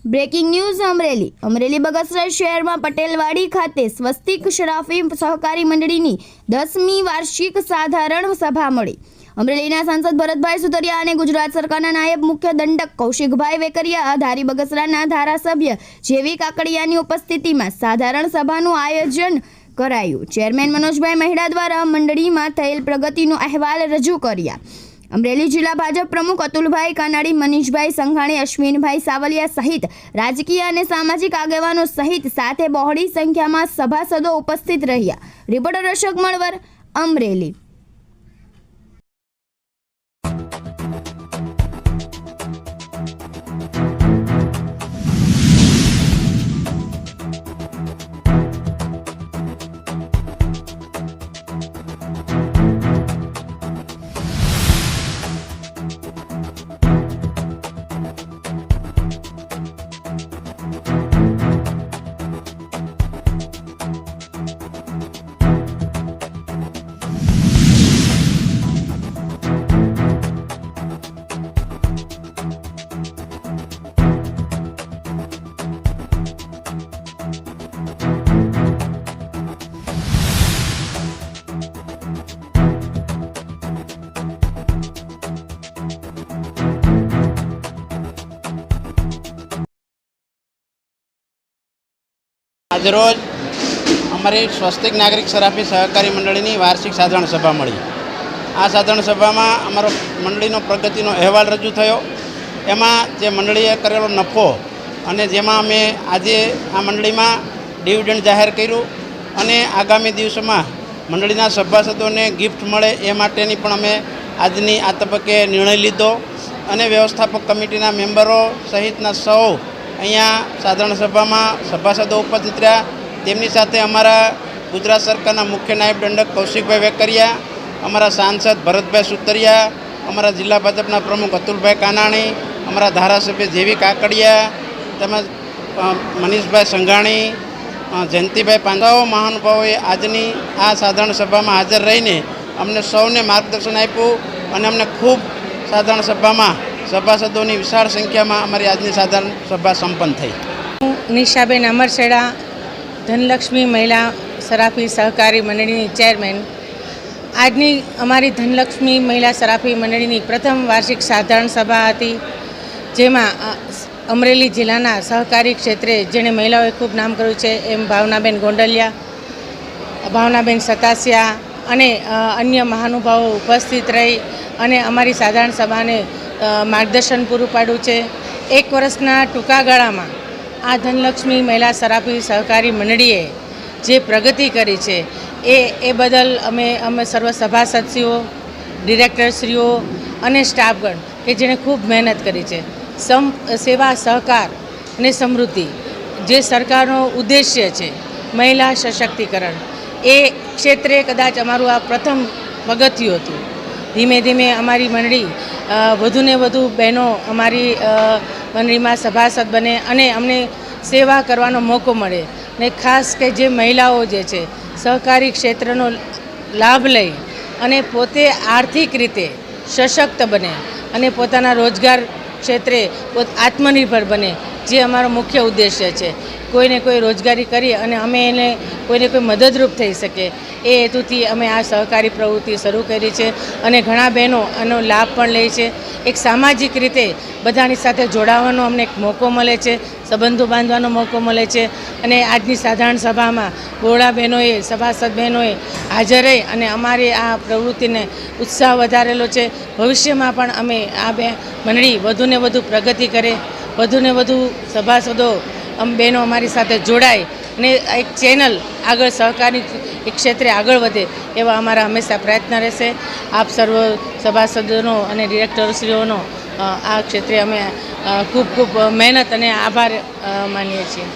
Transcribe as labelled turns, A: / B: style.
A: Breaking news Amreli Bagasara શહેરમાં પટેલવાડી ખાતે સ્વસ્તિક શરાફી સહકારી મંડળીની 10મી વાર્ષિક સાધારણ સભા મળી। અમરેલીના સાંસદ ભરતભાઈ સુતરિયા અને ગુજરાત સરકારના નાયબ મુખ્ય દંડક કૌશિકભાઈ વેકરિયા, ધારી બગસરાના ધારાસભ્ય જેવી કાકડિયાની ઉપસ્થિતિમાં સાધારણ સભાનું આયોજન કરાયું। ચેરમેન મનોજભાઈ મહેડા દ્વારા મંડળીમાં થયેલ પ્રગતિનો અહેવાલ રજૂ કર્યા। અમરેલી જિલ્લા ભાજપ પ્રમુખ અતુલભાઈ કાનાડી, મનીષભાઈ સંઘાણી, અશ્વિનભાઈ સાવલિયા સહિત રાજકીય અને સામાજિક આગેવાનો સહિત સાથે બહોળી સંખ્યામાં સભાસદો ઉપસ્થિત રહ્યા। રિપોર્ટર અશોક મળવર, અમરેલી।
B: આજરોજ અમારી સ્વસ્તિક નાગરિક શરાફી સહકારી મંડળીની વાર્ષિક સાધારણ સભા મળી। આ સાધારણ સભામાં અમારો મંડળીનો પ્રગતિનો અહેવાલ રજૂ થયો। એમાં જે મંડળીએ કરેલો નફો અને જેમાં અમે આજે આ મંડળીમાં ડિવિડન્ડ જાહેર કર્યું અને આગામી દિવસોમાં મંડળીના સભાસદોને ગિફ્ટ મળે એ માટેની પણ અમે આજની આ તબક્કે નિર્ણય લીધો અને વ્યવસ્થાપક કમિટીના મેમ્બરો સહિતના સૌ અહીંયા સાધારણ સભામાં સભાસદો ઉપસ્થિત રહ્યા। તેમની સાથે અમારા ગુજરાત સરકારના મુખ્ય નાયબ દંડક કૌશિકભાઈ વેકરિયા, અમારા સાંસદ ભરતભાઈ સુતરિયા, અમારા જિલ્લા ભાજપના પ્રમુખ અતુલભાઈ કાનાણી, અમારા ધારાસભ્ય જેવી કાકડિયા તેમજ મનીષભાઈ સંઘાણી, જયંતિભાઈ પાંડાઓ મહાનુભાવોએ આજની આ સાધારણ સભામાં હાજર રહીને અમને સૌને માર્ગદર્શન આપ્યું અને અમને ખૂબ સાધારણ સભામાં સભાસદોની વિશાળ સંખ્યામાં અમારી આજની સાધારણ સભા સંપન્ન થઈ।
C: નિશાબેન અમરસેડા, ધનલક્ષ્મી મહિલા શરાફી સહકારી મંડળીની ચેરમેન। આજની અમારી ધનલક્ષ્મી મહિલા શરાફી મંડળીની પ્રથમ વાર્ષિક સાધારણ સભા હતી, જેમાં અમરેલી જિલ્લાના સહકારી ક્ષેત્રે જેણે મહિલાઓએ ખૂબ નામ કર્યું છે એમ ભાવનાબેન ગોંડલિયા, ભાવનાબેન સતાસિયા અને અન્ય મહાનુભાવો ઉપસ્થિત રહી અને અમારી સાધારણ સભાને માર્ગદર્શન પૂરું પાડ્યું છે। એક વર્ષના ટૂંકા ગાળામાં આ ધનલક્ષ્મી મહિલા શરાફી સહકારી મંડળીએ જે પ્રગતિ કરી છે એ બદલ અમે સર્વ સભાસદશ્રીઓ, ડિરેક્ટરશ્રીઓ અને સ્ટાફગણ કે જેણે ખૂબ મહેનત કરી છે। સેવા, સહકાર અને સમૃદ્ધિ જે સરકારનો ઉદ્દેશ્ય છે, મહિલા સશક્તિકરણ, એ ક્ષેત્રે કદાચ અમારું આ પ્રથમ પગથિયું હતું। ધીમે ધીમે અમારી મંડળી વધુને વધુ બહેનો અમારી મંડળીમાં સભાસદ બને અને અમને સેવા કરવાનો મોકો મળે ને ખાસ કે જે મહિલાઓ જે છે સહકારી ક્ષેત્રનો લાભ લઈ અને પોતે આર્થિક રીતે સશક્ત બને અને પોતાના રોજગાર ક્ષેત્રે આત્મનિર્ભર બને, જે અમારો મુખ્ય ઉદ્દેશ્ય છે। કોઈને કોઈ રોજગારી કરી અને અમે એને કોઈને કોઈ મદદરૂપ થઈ શકે એ હેતુથી અમે આ સહકારી પ્રવૃત્તિ શરૂ કરી છે અને ઘણા બહેનો આનો લાભ પણ લે છે। એક સામાજિક રીતે બધાની સાથે જોડાવાનો અમને એક મોકો મળે છે, સંબંધો બાંધવાનો મોકો મળે છે અને આજની સાધારણ સભામાં બહોળા બહેનોએ, સભાસદ બહેનોએ હાજર રહી અને અમારી આ પ્રવૃત્તિને ઉત્સાહ વધારેલો છે। ભવિષ્યમાં પણ અમે આ મંડળી વધુને વધુ પ્રગતિ કરે, વધુને વધુ સભાસદો બહેનો અમારી સાથે જોડાય અને એક ચેનલ આગળ સહકારી ક્ષેત્રે આગળ વધે એવા અમારા હંમેશા પ્રયત્ન રહેશે। આપ સર્વ સભાસદોનો અને ડિરેક્ટરશ્રીઓનો આ ક્ષેત્રે અમે ખૂબ ખૂબ મહેનત અને આભાર માનીએ છીએ।